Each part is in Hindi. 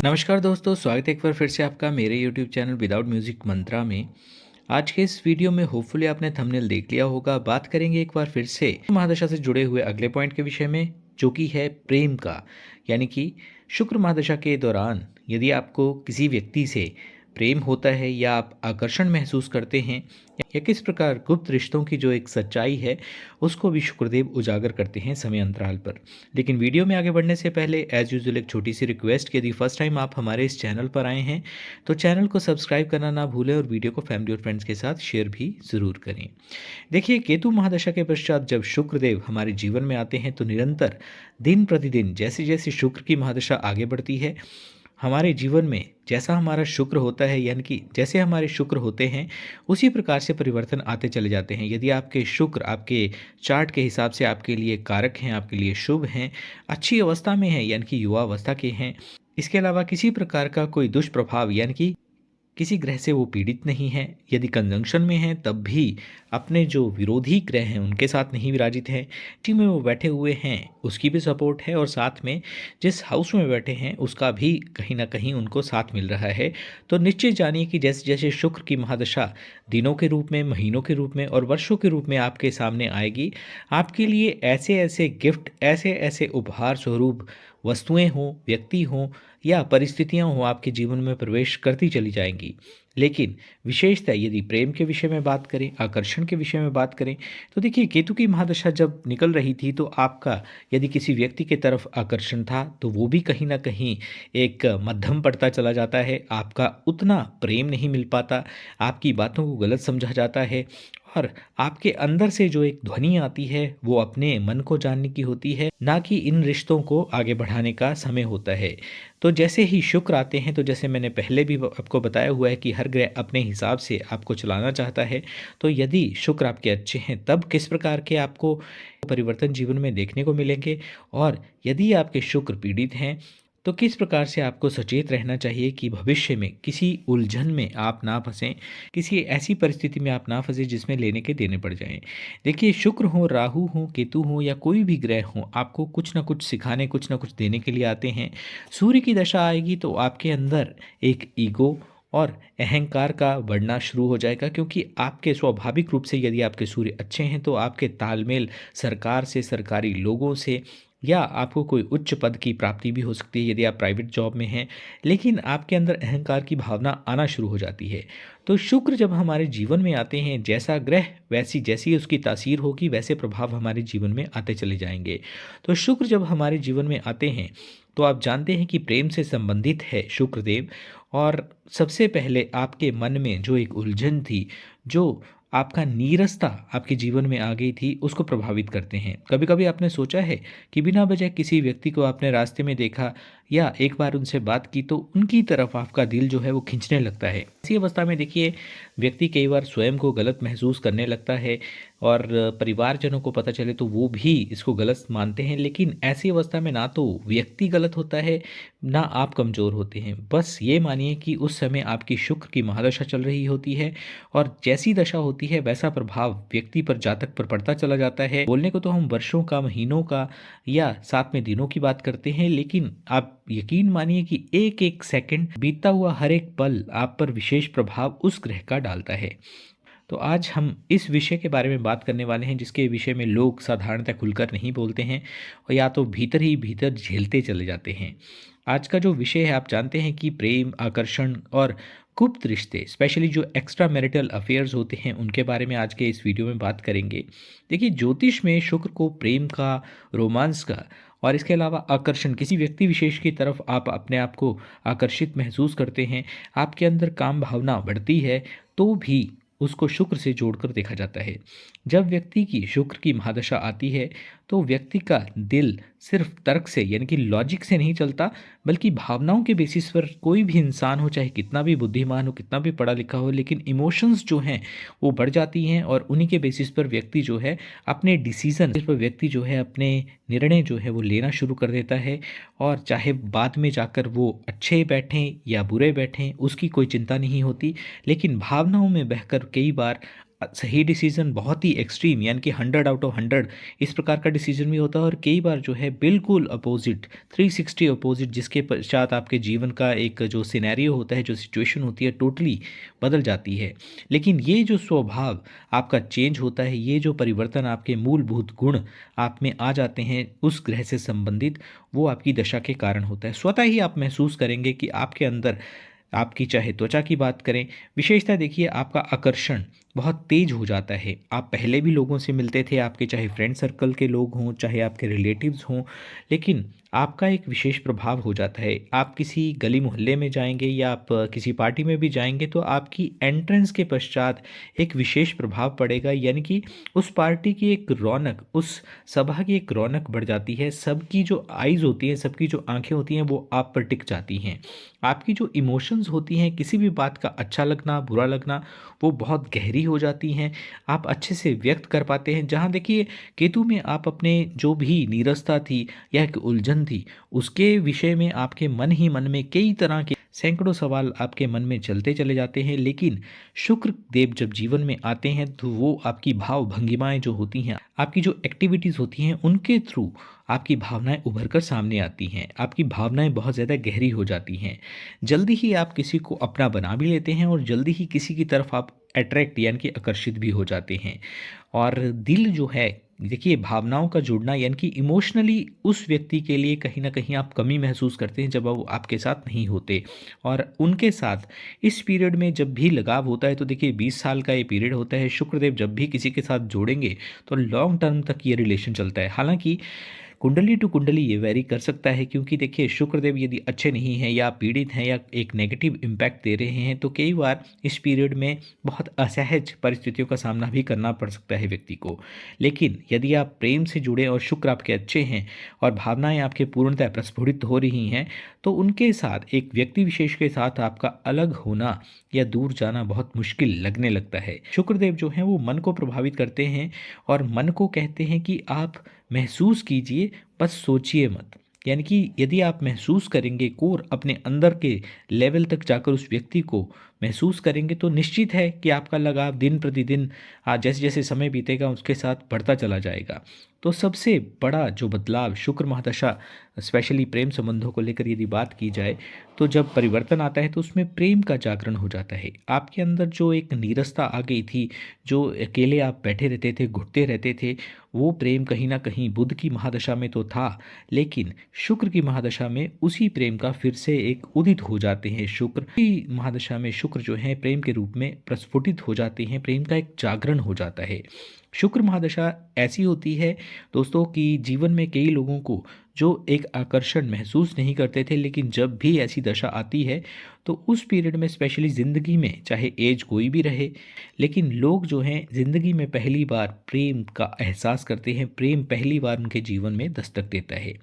नमस्कार दोस्तों, स्वागत है एक बार फिर से आपका मेरे यूट्यूब चैनल विदाउट म्यूजिक मंत्रा में। आज के इस वीडियो में होपफुली आपने थंबनेल देख लिया होगा। बात करेंगे एक बार फिर से महादशा से जुड़े हुए अगले पॉइंट के विषय में, जो कि है प्रेम का। यानी कि शुक्र महादशा के दौरान यदि आपको किसी व्यक्ति से प्रेम होता है या आप आकर्षण महसूस करते हैं या किस प्रकार गुप्त रिश्तों की जो एक सच्चाई है उसको भी शुक्रदेव उजागर करते हैं समय अंतराल पर। लेकिन वीडियो में आगे बढ़ने से पहले एज यूजुअल एक छोटी सी रिक्वेस्ट कि यदि फर्स्ट टाइम आप हमारे इस चैनल पर आए हैं तो चैनल को सब्सक्राइब करना ना भूलें और वीडियो को फैमिली और फ्रेंड्स के साथ शेयर भी ज़रूर करें। देखिए, केतु महादशा के पश्चात जब शुक्रदेव हमारे जीवन में आते हैं तो निरंतर दिन प्रतिदिन जैसे जैसे शुक्र की महादशा आगे बढ़ती है, हमारे जीवन में जैसा हमारा शुक्र होता है, यानी कि जैसे हमारे शुक्र होते हैं उसी प्रकार से परिवर्तन आते चले जाते हैं। यदि आपके शुक्र आपके चार्ट के हिसाब से आपके लिए कारक हैं, आपके लिए शुभ हैं, अच्छी अवस्था में हैं, यानी कि युवा अवस्था के हैं, इसके अलावा किसी प्रकार का कोई दुष्प्रभाव यानी कि किसी ग्रह से वो पीड़ित नहीं है, यदि कंजंक्शन में है तब भी अपने जो विरोधी ग्रह हैं उनके साथ नहीं विराजित है, टी में वो बैठे हुए हैं उसकी भी सपोर्ट है, और साथ में जिस हाउस में बैठे हैं उसका भी कहीं ना कहीं उनको साथ मिल रहा है। तो निश्चित जानिए कि जैसे जैसे शुक्र की महादशा दिनों के रूप में, महीनों के रूप में और वर्षों के रूप में आपके सामने आएगी, आपके लिए ऐसे ऐसे गिफ्ट, ऐसे ऐसे उपहार स्वरूप वस्तुएं हों, व्यक्ति हों या परिस्थितियां हों, आपके जीवन में प्रवेश करती चली जाएंगी। लेकिन विशेषतः यदि प्रेम के विषय में बात करें, आकर्षण के विषय में बात करें, तो देखिए केतु की महादशा जब निकल रही थी तो आपका यदि किसी व्यक्ति की तरफ आकर्षण था तो वो भी कहीं ना कहीं एक मध्यम पड़ता चला जाता है, आपका उतना प्रेम नहीं मिल पाता, आपकी बातों को गलत समझा जाता है, और आपके अंदर से जो एक ध्वनि आती है वो अपने मन को जानने की होती है, ना कि इन रिश्तों को आगे बढ़ाने का समय होता है। तो जैसे ही शुक्र आते हैं, तो जैसे मैंने पहले भी आपको बताया हुआ है कि हर ग्रह अपने हिसाब से आपको चलाना चाहता है। तो यदि शुक्र आपके अच्छे हैं तब किस प्रकार के आपको परिवर्तन जीवन में देखने को मिलेंगे, और यदि आपके शुक्र पीड़ित हैं तो किस प्रकार से आपको सचेत रहना चाहिए कि भविष्य में किसी उलझन में आप ना फंसें, किसी ऐसी परिस्थिति में आप ना फंसें जिसमें लेने के देने पड़ जाएं। देखिए, शुक्र हो, राहु हो, केतु हो या कोई भी ग्रह हो, आपको कुछ ना कुछ सिखाने, कुछ ना कुछ देने के लिए आते हैं। सूर्य की दशा आएगी तो आपके अंदर एक ईगो और अहंकार का बढ़ना शुरू हो जाएगा, क्योंकि आपके स्वाभाविक रूप से यदि आपके सूर्य अच्छे हैं तो आपके तालमेल सरकार से, सरकारी लोगों से, या आपको कोई उच्च पद की प्राप्ति भी हो सकती है यदि आप प्राइवेट जॉब में हैं। लेकिन आपके अंदर अहंकार की भावना आना शुरू हो जाती है। तो शुक्र जब हमारे जीवन में आते हैं, जैसा ग्रह वैसी जैसी उसकी तासीर होगी वैसे प्रभाव हमारे जीवन में आते चले जाएंगे। तो शुक्र जब हमारे जीवन में आते हैं तो आप जानते हैं कि प्रेम से संबंधित है शुक्रदेव, और सबसे पहले आपके मन में जो एक उलझन थी, जो आपका नीरसता आपके जीवन में आ गई थी, उसको प्रभावित करते हैं। कभी कभी आपने सोचा है कि बिना वजह किसी व्यक्ति को आपने रास्ते में देखा या एक बार उनसे बात की तो उनकी तरफ आपका दिल जो है वो खींचने लगता है। ऐसी अवस्था में देखिए, व्यक्ति कई बार स्वयं को गलत महसूस करने लगता है, और परिवारजनों को पता चले तो वो भी इसको गलत मानते हैं। लेकिन ऐसी अवस्था में ना तो व्यक्ति गलत होता है, ना आप कमज़ोर होते हैं। बस ये मानिए कि उस समय आपकी शुक्र की महादशा चल रही होती है, और जैसी दशा होती है वैसा प्रभाव व्यक्ति पर, जातक पर पड़ता चला जाता है। बोलने को तो हम वर्षों का, महीनों का या साथ में दिनों की बात करते हैं, लेकिन आप यकीन मानिए कि एक एक सेकंड, बीतता हुआ हर एक पल आप पर विशेष प्रभाव उस ग्रह का डालता है। तो आज हम इस विषय के बारे में बात करने वाले हैं जिसके विषय में लोग साधारणतः खुलकर नहीं बोलते हैं, और या तो भीतर ही भीतर झेलते चले जाते हैं। आज का जो विषय है, आप जानते हैं कि प्रेम, आकर्षण और गुप्त रिश्ते, स्पेशली जो एक्स्ट्रा मैरिटल अफेयर्स होते हैं, उनके बारे में आज के इस वीडियो में बात करेंगे। देखिए, ज्योतिष में शुक्र को प्रेम का, रोमांस का और इसके अलावा आकर्षण, किसी व्यक्ति विशेष की तरफ आप अपने आप को आकर्षित महसूस करते हैं, आपके अंदर काम भावना बढ़ती है, तो भी उसको शुक्र से जोड़कर देखा जाता है। जब व्यक्ति की शुक्र की महादशा आती है तो व्यक्ति का दिल सिर्फ तर्क से, यानी कि लॉजिक से नहीं चलता, बल्कि भावनाओं के बेसिस पर। कोई भी इंसान हो, चाहे कितना भी बुद्धिमान हो, कितना भी पढ़ा लिखा हो, लेकिन इमोशंस जो हैं वो बढ़ जाती हैं, और उन्हीं के बेसिस पर व्यक्ति जो है अपने डिसीजन, इस पर व्यक्ति जो है अपने निर्णय जो है वो लेना शुरू कर देता है। और चाहे बाद में जाकर वो अच्छे बैठें या बुरे बैठें, उसकी कोई चिंता नहीं होती, लेकिन भावनाओं में बहकर कई बार सही डिसीज़न बहुत ही एक्सट्रीम यानी कि 100 आउट ऑफ 100 इस प्रकार का डिसीज़न भी होता है, और कई बार जो है बिल्कुल अपोज़िट 360 अपोज़िट, जिसके पश्चात आपके जीवन का एक जो सिनेरियो होता है, जो सिचुएशन होती है, टोटली बदल जाती है। लेकिन ये जो स्वभाव आपका चेंज होता है, ये जो परिवर्तन आपके मूलभूत गुण आप में आ जाते हैं उस ग्रह से संबंधित, वो आपकी दशा के कारण होता है। स्वतः ही आप महसूस करेंगे कि आपके अंदर, आपकी चाहे त्वचा की बात करें, विशेषता देखिए आपका आकर्षण बहुत तेज हो जाता है। आप पहले भी लोगों से मिलते थे, आपके चाहे फ्रेंड सर्कल के लोग हों, चाहे आपके रिलेटिव्स हों, लेकिन आपका एक विशेष प्रभाव हो जाता है। आप किसी गली मोहल्ले में जाएंगे या आप किसी पार्टी में भी जाएंगे तो आपकी एंट्रेंस के पश्चात एक विशेष प्रभाव पड़ेगा, यानी कि उस पार्टी की एक रौनक, उस सभा की एक रौनक बढ़ जाती है। सबकी जो आइज़ होती हैं, सबकी जो आंखें होती हैं, वो आप पर टिक जाती हैं। आपकी जो इमोशंस होती हैं, किसी भी बात का अच्छा लगना, बुरा लगना, वो बहुत गहरी हो जाती हैं। आप अच्छे से व्यक्त कर पाते हैं। जहाँ देखिए केतु में आप अपने जो भी नीरसता थी या एक उलझन थी, उसके विषय में आपके मन ही मन में कई तरह के सैकड़ों सवाल आपके मन में चलते चले जाते हैं। लेकिन शुक्र देव जब जीवन में आते हैं तो वो आपकी भाव भंगिमाएँ जो होती हैं, आपकी जो एक्टिविटीज़ होती हैं, उनके थ्रू आपकी भावनाएँ उभर कर सामने आती हैं। आपकी भावनाएँ बहुत ज़्यादा गहरी हो जाती हैं। जल्दी ही आप किसी को अपना बना भी लेते हैं और जल्दी ही किसी की तरफ आप अट्रैक्ट यानी कि आकर्षित भी हो जाते हैं। और दिल जो है, देखिए भावनाओं का जुड़ना यानी कि इमोशनली उस व्यक्ति के लिए कहीं न कहीं आप कमी महसूस करते हैं जब वो आपके साथ नहीं होते। और उनके साथ इस पीरियड में जब भी लगाव होता है तो देखिए 20 साल का ये पीरियड होता है। शुक्रदेव जब भी किसी के साथ जोड़ेंगे तो लॉन्ग टर्म तक ये रिलेशन चलता है। हालाँकि कुंडली टू कुंडली ये वैरी कर सकता है, क्योंकि देखिए शुक्रदेव यदि अच्छे नहीं हैं या पीड़ित हैं या एक नेगेटिव इम्पैक्ट दे रहे हैं तो कई बार इस पीरियड में बहुत असहज परिस्थितियों का सामना भी करना पड़ सकता है व्यक्ति को। लेकिन यदि आप प्रेम से जुड़े और शुक्र आपके अच्छे हैं और भावनाएं आपके पूर्णतः प्रस्फुटित हो रही हैं, तो उनके साथ, एक व्यक्ति विशेष के साथ आपका अलग होना या दूर जाना बहुत मुश्किल लगने लगता है। शुक्रदेव जो हैं वो मन को प्रभावित करते हैं और मन को कहते हैं कि आप महसूस कीजिए, बस सोचिए मत। यानी कि यदि आप महसूस करेंगे, कोर अपने अंदर के लेवल तक जाकर उस व्यक्ति को महसूस करेंगे, तो निश्चित है कि आपका लगाव दिन प्रतिदिन जैसे जैसे समय बीतेगा उसके साथ बढ़ता चला जाएगा। तो सबसे बड़ा जो बदलाव शुक्र महादशा, स्पेशली प्रेम संबंधों को लेकर यदि बात की जाए, तो जब परिवर्तन आता है तो उसमें प्रेम का जागरण हो जाता है। आपके अंदर जो एक नीरसता आ गई थी, जो अकेले आप बैठे रहते थे, घुटते रहते थे, वो प्रेम कहीं न कहीं बुध की महादशा में तो था, लेकिन शुक्र की महादशा में उसी प्रेम का फिर से एक उदित हो जाते हैं। शुक्र की महादशा में शुक्र जो है प्रेम के रूप में प्रस्फुटित हो जाते हैं, प्रेम का एक जागरण हो जाता है। शुक्र महादशा ऐसी होती है दोस्तों कि जीवन में कई लोगों को जो एक आकर्षण महसूस नहीं करते थे, लेकिन जब भी ऐसी दशा आती है तो उस पीरियड में स्पेशली ज़िंदगी में, चाहे एज कोई भी रहे, लेकिन लोग जो हैं ज़िंदगी में पहली बार प्रेम का एहसास करते हैं। प्रेम पहली बार उनके जीवन में दस्तक देता है।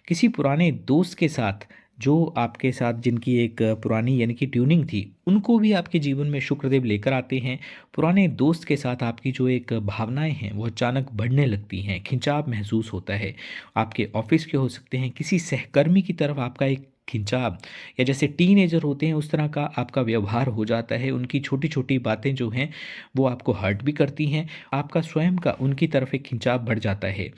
किसी पुराने दोस्त के साथ, जो आपके साथ जिनकी एक पुरानी यानी कि ट्यूनिंग थी, उनको भी आपके जीवन में शुक्रदेव लेकर आते हैं। पुराने दोस्त के साथ आपकी जो एक भावनाएं हैं वो अचानक बढ़ने लगती हैं, खिंचाव महसूस होता है। आपके ऑफिस के हो सकते हैं, किसी सहकर्मी की तरफ आपका एक खिंचाव, या जैसे टीनेजर होते हैं उस तरह का आपका व्यवहार हो जाता है। उनकी छोटी छोटी बातें जो हैं वो आपको हर्ट भी करती हैं। आपका स्वयं का उनकी तरफ एक खिंचाव बढ़ जाता है।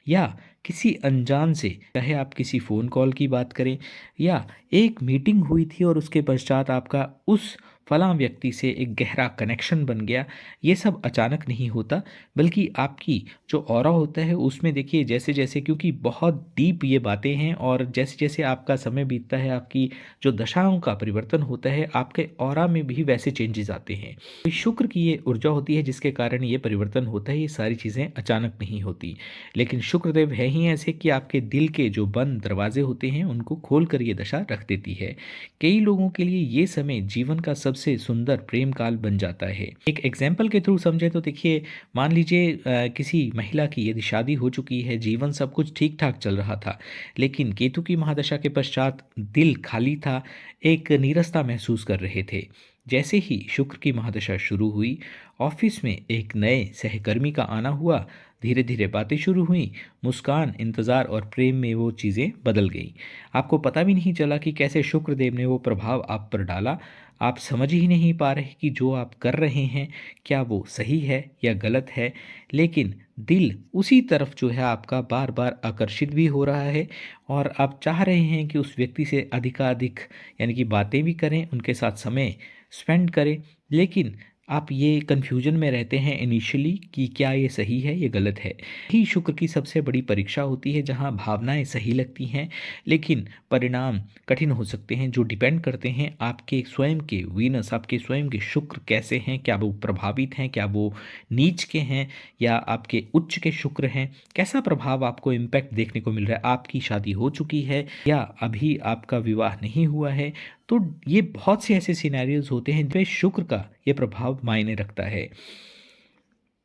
या किसी अनजान से, चाहे आप किसी फ़ोन कॉल की बात करें या एक मीटिंग हुई थी और उसके पश्चात आपका उस फलां व्यक्ति से एक गहरा कनेक्शन बन गया, ये सब अचानक नहीं होता, बल्कि आपकी जो ऑरा होता है उसमें देखिए जैसे जैसे, क्योंकि बहुत डीप ये बातें हैं, और जैसे जैसे आपका समय बीतता है, आपकी जो दशाओं का परिवर्तन होता है, आपके ऑरा में भी वैसे चेंजेस आते हैं। तो शुक्र की ये ऊर्जा होती है जिसके कारण ये परिवर्तन होता है। ये सारी चीज़ें अचानक नहीं होती, लेकिन शुक्रदेव है ही ऐसे कि आपके दिल के जो बंद दरवाजे होते हैं उनको खोल कर ये दशा रख देती है। कई लोगों के लिए ये समय जीवन का सबसे सुंदर प्रेम काल बन जाता है। एक एग्जाम्पल के थ्रू समझे तो देखिए, मान लीजिए किसी महिला की यदि शादी हो चुकी है, जीवन सब कुछ ठीक ठाक चल रहा था, लेकिन केतु की महादशा के पश्चात दिल खाली था, एक नीरसता महसूस कर रहे थे। जैसे ही शुक्र की महादशा शुरू हुई, ऑफिस में एक नए सहकर्मी का आना हुआ, धीरे धीरे बातें शुरू हुई, मुस्कान, इंतज़ार और प्रेम में वो चीज़ें बदल गई। आपको पता भी नहीं चला कि कैसे शुक्रदेव ने वो प्रभाव आप पर डाला। आप समझ ही नहीं पा रहे कि जो आप कर रहे हैं क्या वो सही है या गलत है, लेकिन दिल उसी तरफ जो है आपका बार बार आकर्षित भी हो रहा है और आप चाह रहे हैं कि उस व्यक्ति से अधिकाधिक यानी कि बातें भी करें, उनके साथ समय स्पेंड करें, लेकिन आप ये कन्फ्यूजन में रहते हैं इनिशियली कि क्या ये सही है, ये गलत है। ही शुक्र की सबसे बड़ी परीक्षा होती है, जहाँ भावनाएं सही लगती हैं लेकिन परिणाम कठिन हो सकते हैं, जो डिपेंड करते हैं आपके स्वयं के वीनस, आपके स्वयं के शुक्र कैसे हैं, क्या वो प्रभावित हैं, क्या वो नीच के हैं या आपके उच्च के शुक्र हैं, कैसा प्रभाव आपको इम्पैक्ट देखने को मिल रहा है, आपकी शादी हो चुकी है या अभी आपका विवाह नहीं हुआ है। तो ये बहुत से ऐसे सिनेरियोज होते हैं जिनपे शुक्र का ये प्रभाव मायने रखता है।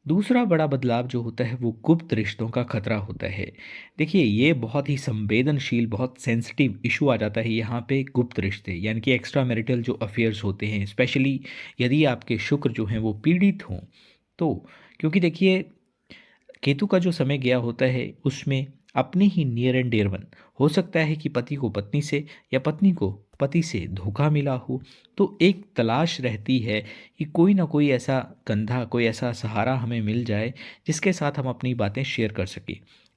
दूसरा बड़ा बदलाव जो होता है वो गुप्त रिश्तों का खतरा होता है। देखिए ये बहुत ही संवेदनशील, बहुत सेंसिटिव इशू आ जाता है यहाँ पे, गुप्त रिश्ते यानी कि एक्स्ट्रा मैरिटल जो अफेयर्स होते हैं, स्पेशली यदि आपके शुक्र जो हैं वो पीड़ित हों तो। क्योंकि देखिए केतु का जो समय गया होता है उसमें अपने ही नियर एंड डियर वन, हो सकता है कि पति को पत्नी से या पत्नी को पति से धोखा मिला हो, तो एक तलाश रहती है कि कोई ना कोई ऐसा कंधा, कोई ऐसा सहारा हमें मिल जाए जिसके साथ हम अपनी बातें शेयर कर सकें।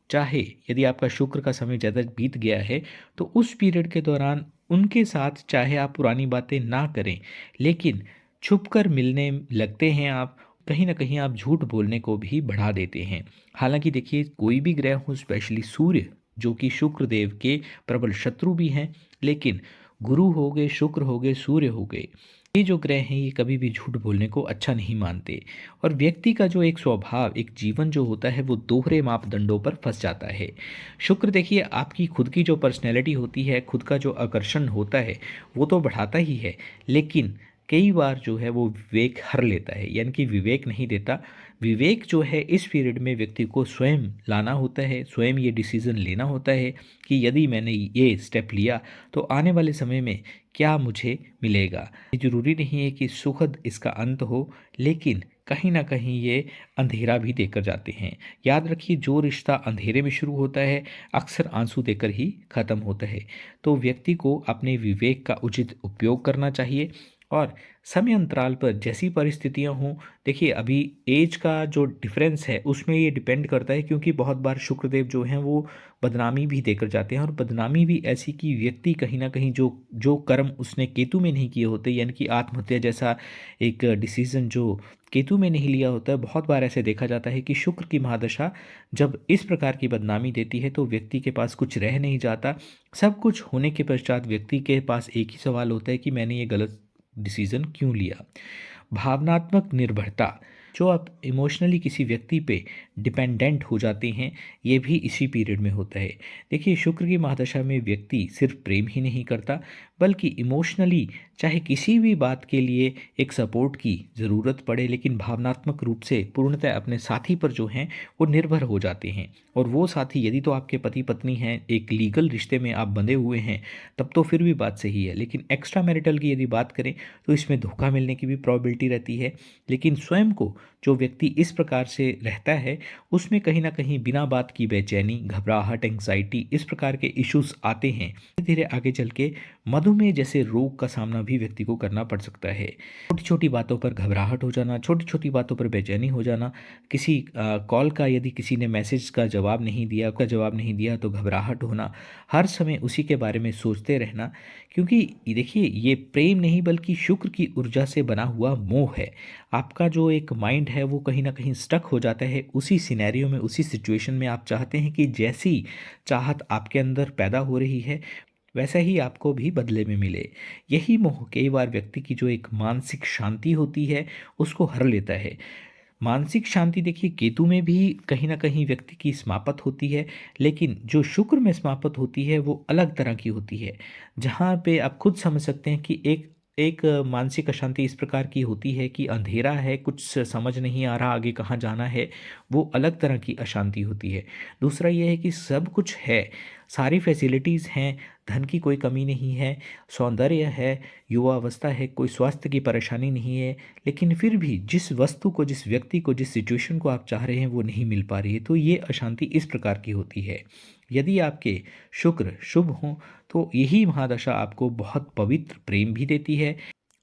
चाहे यदि आपका शुक्र का समय ज़्यादा बीत गया है तो उस पीरियड के दौरान उनके साथ चाहे आप पुरानी बातें ना करें, लेकिन छुप कर मिलने लगते हैं आप, कहीं न कहीं आप झूठ बोलने को भी बढ़ा देते हैं। हालाँकि देखिए कोई भी ग्रह हो, स्पेशली सूर्य जो कि शुक्र देव के प्रबल शत्रु भी हैं, लेकिन गुरु हो गए, शुक्र हो गए, सूर्य हो गए, ये जो ग्रह हैं ये कभी भी झूठ बोलने को अच्छा नहीं मानते। और व्यक्ति का जो एक स्वभाव, एक जीवन जो होता है वो दोहरे मापदंडों पर फँस जाता है। शुक्र देखिए आपकी खुद की जो पर्सनैलिटी होती है, खुद का जो आकर्षण होता है, वो तो बढ़ाता ही है, लेकिन कई बार जो है वो विवेक हर लेता है, यानी कि विवेक नहीं देता। विवेक जो है इस पीरियड में व्यक्ति को स्वयं लाना होता है, स्वयं ये डिसीज़न लेना होता है कि यदि मैंने ये स्टेप लिया तो आने वाले समय में क्या मुझे मिलेगा। ये ज़रूरी नहीं है कि सुखद इसका अंत हो, लेकिन कहीं न कहीं ये अंधेरा भी देकर जाते हैं। याद रखिए जो रिश्ता अंधेरे में शुरू होता है, अक्सर आंसू देकर ही ख़त्म होता है। तो व्यक्ति को अपने विवेक का उचित उपयोग करना चाहिए और समय अंतराल पर जैसी परिस्थितियां हों, देखिए अभी एज का जो डिफरेंस है उसमें ये डिपेंड करता है, क्योंकि बहुत बार शुक्रदेव जो हैं वो बदनामी भी देकर जाते हैं, और बदनामी भी ऐसी कि व्यक्ति कहीं ना कहीं जो जो कर्म उसने केतु में नहीं किए होते, यानी कि आत्महत्या जैसा एक डिसीजन जो केतु में नहीं लिया होता है, बहुत बार ऐसे देखा जाता है कि शुक्र की महादशा जब इस प्रकार की बदनामी देती है तो व्यक्ति के पास कुछ रह नहीं जाता। सब कुछ होने के पश्चात व्यक्ति के पास एक ही सवाल होता है कि मैंने ये गलत डिसीज़न क्यों लिया। भावनात्मक निर्भरता, जो आप इमोशनली किसी व्यक्ति पे डिपेंडेंट हो जाते हैं, ये भी इसी पीरियड में होता है। देखिए शुक्र की महादशा में व्यक्ति सिर्फ प्रेम ही नहीं करता, बल्कि इमोशनली चाहे किसी भी बात के लिए एक सपोर्ट की ज़रूरत पड़े, लेकिन भावनात्मक रूप से पूर्णतः अपने साथी पर जो हैं वो निर्भर हो जाते हैं। और वो साथी यदि तो आपके पति पत्नी हैं, एक लीगल रिश्ते में आप बंधे हुए हैं, तब तो फिर भी बात सही है, लेकिन एक्स्ट्रा मैरिटल की यदि बात करें तो इसमें धोखा मिलने की भी प्रॉबिलिटी रहती है। लेकिन स्वयं को जो व्यक्ति इस प्रकार से रहता है उसमें कहीं ना कहीं बिना बात की बेचैनी, घबराहट, एंग्जाइटी, इस प्रकार के इश्यूज आते हैं। धीरे धीरे आगे चल के मधुमेह जैसे रोग का सामना भी व्यक्ति को करना पड़ सकता है। छोटी छोटी बातों पर घबराहट हो जाना, छोटी छोटी बातों पर बेचैनी हो जाना, किसी कॉल का यदि किसी ने मैसेज का जवाब नहीं दिया, का जवाब नहीं दिया तो घबराहट होना, हर समय उसी के बारे में सोचते रहना। क्योंकि देखिए ये प्रेम नहीं बल्कि शुक्र की ऊर्जा से बना हुआ मोह है। आपका जो एक माइंड है वो कहीं ना कहीं स्टक हो जाता है उसी सिनेरियो में, उसी सिचुएशन में। आप चाहते हैं कि जैसी चाहत आपके अंदर पैदा हो रही है वैसा ही आपको भी बदले में मिले। यही मोह कई बार व्यक्ति की जो एक मानसिक शांति होती है उसको हर लेता है। मानसिक शांति देखिए केतु में भी कहीं ना कहीं व्यक्ति की समाप्त होती है, लेकिन जो शुक्र में समाप्त होती है वो अलग तरह की होती है, जहाँ पे आप खुद समझ सकते हैं कि एक एक मानसिक अशांति इस प्रकार की होती है कि अंधेरा है, कुछ समझ नहीं आ रहा आगे कहाँ जाना है, वो अलग तरह की अशांति होती है। दूसरा ये है कि सब कुछ है, सारी फैसिलिटीज़ हैं, धन की कोई कमी नहीं है, सौंदर्य है, युवावस्था है, कोई स्वास्थ्य की परेशानी नहीं है, लेकिन फिर भी जिस वस्तु को, जिस व्यक्ति को, जिस सिचुएशन को आप चाह रहे हैं वो नहीं मिल पा रही है, तो ये अशांति इस प्रकार की होती है। यदि आपके शुक्र शुभ हों तो यही महादशा आपको बहुत पवित्र प्रेम भी देती है,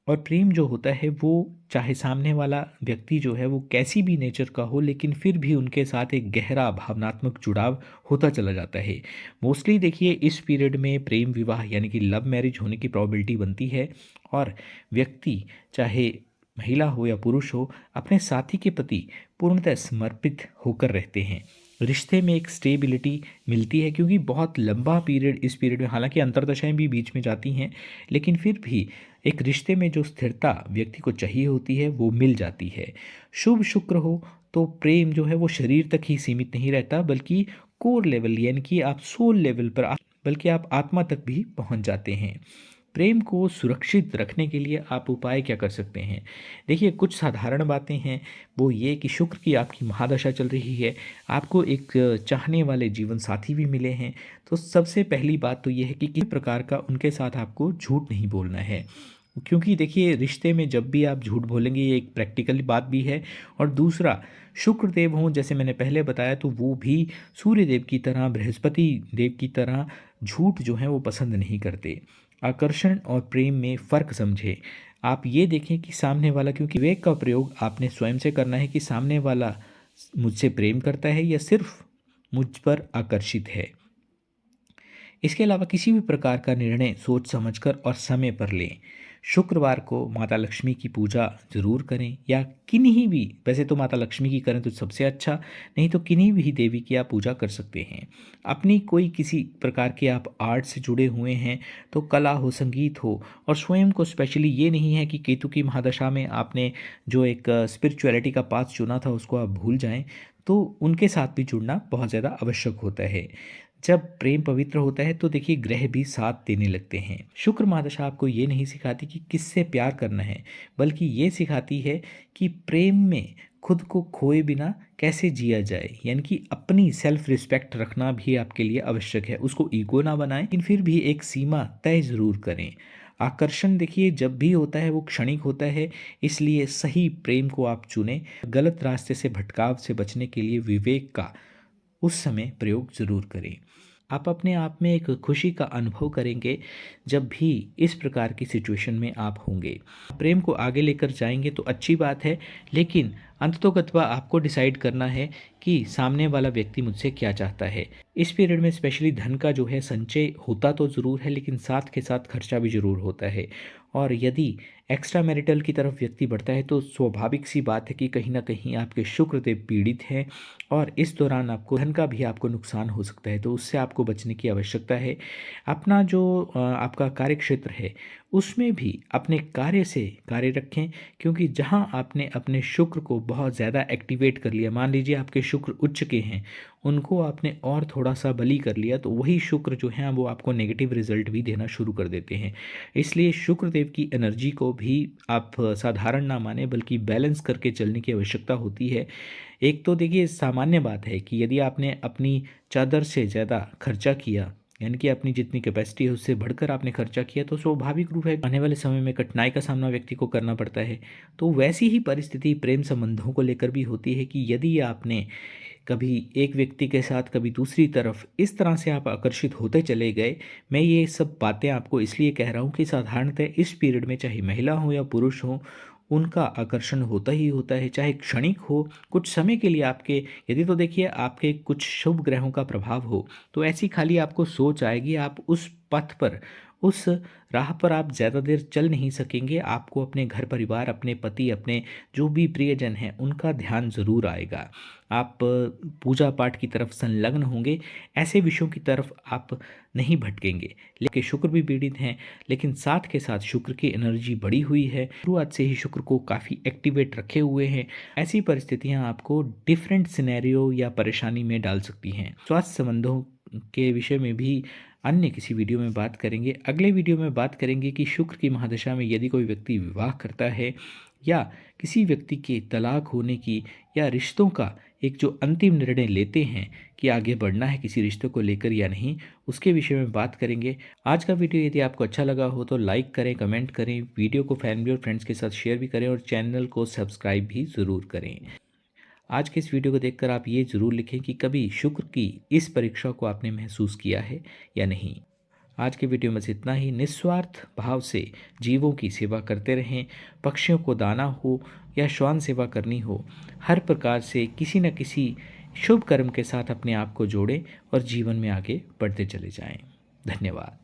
और प्रेम जो होता है वो चाहे सामने वाला व्यक्ति जो है वो कैसी भी नेचर का हो, लेकिन फिर भी उनके साथ एक गहरा भावनात्मक जुड़ाव होता चला जाता है। मोस्टली देखिए इस पीरियड में प्रेम विवाह यानी कि लव मैरिज होने की प्रोबेबिलिटी बनती है, और व्यक्ति चाहे महिला हो या पुरुष हो अपने साथी के प्रति पूर्णतः समर्पित होकर रहते हैं। रिश्ते में एक स्टेबिलिटी मिलती है, क्योंकि बहुत लंबा पीरियड इस पीरियड में, हालांकि अंतरदशाएं भी बीच में जाती हैं, लेकिन फिर भी एक रिश्ते में जो स्थिरता व्यक्ति को चाहिए होती है वो मिल जाती है। शुभ शुक्र हो तो प्रेम जो है वो शरीर तक ही सीमित नहीं रहता, बल्कि कोर लेवल यानी कि आप सोल लेवल पर बल्कि आप आत्मा तक भी पहुंच जाते हैं। प्रेम को सुरक्षित रखने के लिए आप उपाय क्या कर सकते हैं? देखिए कुछ साधारण बातें हैं, वो ये कि शुक्र की आपकी महादशा चल रही है, आपको एक चाहने वाले जीवन साथी भी मिले हैं। तो सबसे पहली बात तो ये है कि किसी प्रकार का उनके साथ आपको झूठ नहीं बोलना है, क्योंकि देखिए रिश्ते में जब भी आप झूठ बोलेंगे ये एक प्रैक्टिकल बात भी है। और दूसरा, शुक्र देव हों जैसे मैंने पहले बताया, तो वो भी सूर्य देव की तरह, बृहस्पति देव की तरह झूठ जो है वो पसंद नहीं करते। आकर्षण और प्रेम में फ़र्क समझें। आप ये देखें कि सामने वाला, क्योंकि विवेक का प्रयोग आपने स्वयं से करना है कि सामने वाला मुझसे प्रेम करता है या सिर्फ मुझ पर आकर्षित है। इसके अलावा किसी भी प्रकार का निर्णय सोच समझकर और समय पर लें। शुक्रवार को माता लक्ष्मी की पूजा ज़रूर करें, या किन्हीं भी, वैसे तो माता लक्ष्मी की करें तो सबसे अच्छा, नहीं तो किन्हीं भी देवी की आप पूजा कर सकते हैं। अपनी कोई किसी प्रकार के आप आर्ट से जुड़े हुए हैं, तो कला हो, संगीत हो, और स्वयं को स्पेशली, ये नहीं है कि केतु की महादशा में आपने जो एक स्पिरिचुअलिटी का पाथ चुना था उसको आप भूल जाएं, तो उनके साथ भी जुड़ना बहुत ज़्यादा आवश्यक होता है। जब प्रेम पवित्र होता है तो देखिए ग्रह भी साथ देने लगते हैं। शुक्र महादशा आपको ये नहीं सिखाती कि किससे प्यार करना है, बल्कि ये सिखाती है कि प्रेम में खुद को खोए बिना कैसे जिया जाए, यानी कि अपनी सेल्फ रिस्पेक्ट रखना भी आपके लिए आवश्यक है। उसको ईगो ना बनाएं, लेकिन फिर भी एक सीमा तय ज़रूर करें। आकर्षण देखिए जब भी होता है वो क्षणिक होता है, इसलिए सही प्रेम को आप चुनें। गलत रास्ते से, भटकाव से बचने के लिए विवेक का उस समय प्रयोग ज़रूर करें। आप अपने आप में एक खुशी का अनुभव करेंगे जब भी इस प्रकार की सिचुएशन में आप होंगे। प्रेम को आगे लेकर जाएंगे तो अच्छी बात है, लेकिन अंततोगत्वा आपको डिसाइड करना है कि सामने वाला व्यक्ति मुझसे क्या चाहता है। इस पीरियड में स्पेशली धन का जो है संचय होता तो ज़रूर है, लेकिन साथ के साथ खर्चा भी ज़रूर होता है। और यदि एक्स्ट्रा मैरिटल की तरफ व्यक्ति बढ़ता है तो स्वाभाविक सी बात है कि कहीं ना कहीं आपके शुक्रदेव पीड़ित हैं, और इस दौरान आपको धन का भी आपको नुकसान हो सकता है, तो उससे आपको बचने की आवश्यकता है। अपना जो आपका कार्य क्षेत्र है उसमें भी अपने कार्य से कार्य रखें, क्योंकि जहां आपने अपने शुक्र को बहुत ज़्यादा एक्टिवेट कर लिया, मान लीजिए आपके शुक्र उच्च के हैं, उनको आपने और थोड़ा सा बली कर लिया, तो वही शुक्र जो है वो आपको नेगेटिव रिजल्ट भी देना शुरू कर देते हैं। इसलिए शुक्र देव की एनर्जी को भी आप साधारण ना माने, बल्कि बैलेंस करके चलने की आवश्यकता होती है। एक तो देखिए सामान्य बात है कि यदि आपने अपनी चादर से ज़्यादा खर्चा किया, यानी कि अपनी जितनी कैपेसिटी है उससे बढ़कर आपने खर्चा किया, तो स्वाभाविक रूप है आने वाले समय में कठिनाई का सामना व्यक्ति को करना पड़ता है। तो वैसी ही परिस्थिति प्रेम संबंधों को लेकर भी होती है कि यदि आपने कभी एक व्यक्ति के साथ, कभी दूसरी तरफ, इस तरह से आप आकर्षित होते चले गए। मैं ये सब बातें आपको इसलिए कह रहा हूँ कि साधारणतः इस पीरियड में चाहे महिला हो या पुरुष हो, उनका आकर्षण होता ही होता है, चाहे क्षणिक हो, कुछ समय के लिए आपके, यदि तो देखिए आपके कुछ शुभ ग्रहों का प्रभाव हो, तो ऐसी खाली आपको सोच आएगी, आप उस पथ पर, उस राह पर आप ज़्यादा देर चल नहीं सकेंगे। आपको अपने घर परिवार, अपने पति, अपने जो भी प्रियजन हैं उनका ध्यान ज़रूर आएगा। आप पूजा पाठ की तरफ संलग्न होंगे, ऐसे विषयों की तरफ आप नहीं भटकेंगे। लेकिन शुक्र भी पीड़ित हैं, लेकिन साथ के साथ शुक्र की एनर्जी बढ़ी हुई है, शुरुआत से ही शुक्र को काफ़ी एक्टिवेट रखे हुए हैं। ऐसी परिस्थितियां आपको डिफरेंट सिनेरियो या परेशानी में डाल सकती हैं। स्वास्थ्य संबंधों के विषय में भी अन्य किसी वीडियो में बात करेंगे। अगले वीडियो में बात करेंगे कि शुक्र की महादशा में यदि कोई व्यक्ति विवाह करता है, या किसी व्यक्ति के तलाक होने की, या रिश्तों का एक जो अंतिम निर्णय लेते हैं कि आगे बढ़ना है किसी रिश्ते को लेकर या नहीं, उसके विषय में बात करेंगे। आज का वीडियो यदि आपको अच्छा लगा हो तो लाइक करें, कमेंट करें, वीडियो को फैमिली और फ्रेंड्स के साथ शेयर भी करें, और चैनल को सब्सक्राइब भी ज़रूर करें। आज के इस वीडियो को देखकर आप ये ज़रूर लिखें कि कभी शुक्र की इस परीक्षा को आपने महसूस किया है या नहीं। आज की वीडियो में बस इतना ही। निस्वार्थ भाव से जीवों की सेवा करते रहें। पक्षियों को दाना हो या श्वान सेवा करनी हो, हर प्रकार से किसी न किसी शुभ कर्म के साथ अपने आप को जोड़ें और जीवन में आगे बढ़ते चले जाएं। धन्यवाद।